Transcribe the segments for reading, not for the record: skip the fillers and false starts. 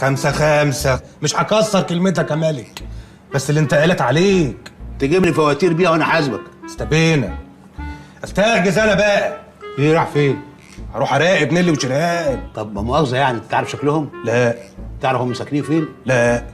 خمسة خمسة، مش هكسر كلمتك يا ملك، بس اللي انت قالت عليك. تجيب لي فواتير بيها وانا حاسبك. استبينا. استهجز انا بقى. ايه راح فين؟ هروح اراقب نيلي وشيران. طب ما مؤاخذه يعني، انت تعرف شكلهم؟ لا. تعرف هم ساكنين فين؟ لا.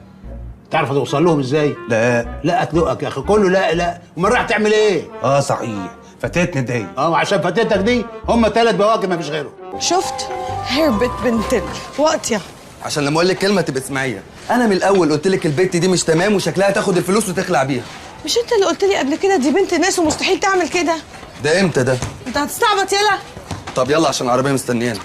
تعرف هتوصل لهم ازاي؟ لا. لا اتدقك يا اخي، كله لا لا. امال رايح تعمل ايه؟ صحيح، فاتتني دي. عشان فاتتك دي هم 3 بواكب ما فيش غيرهم. شفت؟ هربت بنت واطيه. عشان لما اقول لك كلمه تبقى اسمعيها. انا من الاول قلت لك البت دي مش تمام وشكلها تاخد الفلوس وتخلع بيها. مش انت اللي قلت لي قبل كده دي بنت ناس ومستحيل تعمل كده؟ ده امتى ده؟ انت هتستعبط يلا. طب يلا عشان العربيه مستنيانا.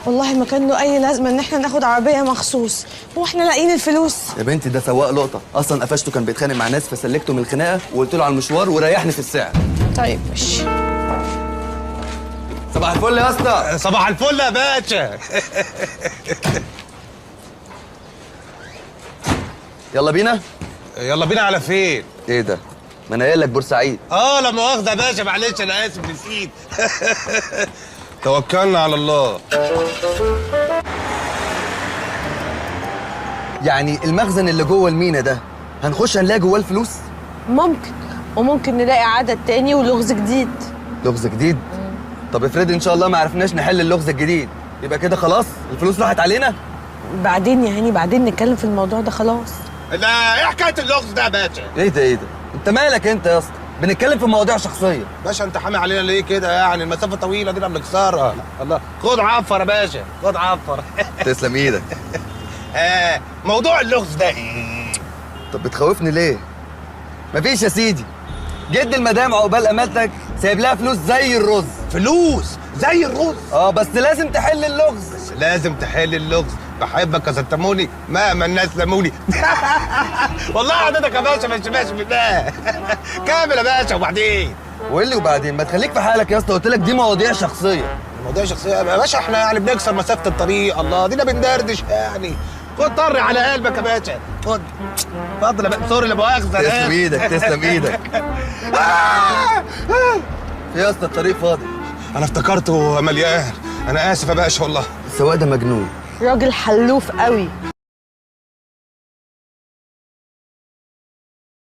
والله ما كان له اي لازمه ان احنا ناخد عربيه مخصوص، هو احنا لاقيين الفلوس؟ يا بنتي ده سواق لقطه، اصلا قفشته كان بيتخانق مع ناس فسلكته من الخناقه وقلت له على المشوار وريحني في السعر. طيب ماشي. صباح الفل يا اسطى. صباح الفل يا باشا. يلا بينا. يلا بينا على فين؟ ايه ده؟ ما انا قايل لك بورسعيد. لا مؤاخذة يا باشا، معلش انا اسف نسيت. توكلنا على الله. يعني المخزن اللي جوه المينا ده هنخش هنلاقي جواه الفلوس؟ ممكن، وممكن نلاقي عدد تاني ولغز جديد. لغز جديد؟ طب افرضي ان شاء الله ما عرفناش نحل اللغز الجديد، يبقى كده خلاص الفلوس راحت علينا؟ بعدين يا هاني، بعدين نتكلم في الموضوع ده خلاص. لا، ايه حكاية اللغز ده يا باشا؟ ايه ده ايه ده؟ انت مالك انت يا اسطى؟ بنتكلم في مواضيع شخصيه. باشا انت حامي علينا ليه كده؟ يعني المسافة طويلة دي بنكسرها. الله، خد عفر يا باشا، خد عفر. تسلم ايدك. موضوع اللغز ده ايه؟ طب بتخوفني ليه؟ مفيش يا سيدي، جد المدام عقبال امالتك سايب لها فلوس زي الرز. فلوس زي الرز؟ بس لازم تحل اللغز. بس لازم تحل اللغز. بحبك يا ستموني مهما الناس لموني. والله عددك يا باشا مش ماشي بالله. كامل يا باشا. وبعدين وايه اللي وبعدين؟ ما تخليك في حالك يا اسطى، قلت لك دي مواضيع شخصيه. مواضيع شخصيه يا باشا، احنا يعني بنكسر مسافه الطريق. الله، دينا بندردش يعني. خد طري على قلبك يا باشا، خد. اتفضل يا باشا. سوري لا مؤاخذه. تسلم ايدك تسلم ايدك. يا اسطى الطريق فاضي. انا افتكرته مليان. انا اسف يا باشا والله. السواق ده مجنون. راجل حلوف قوي.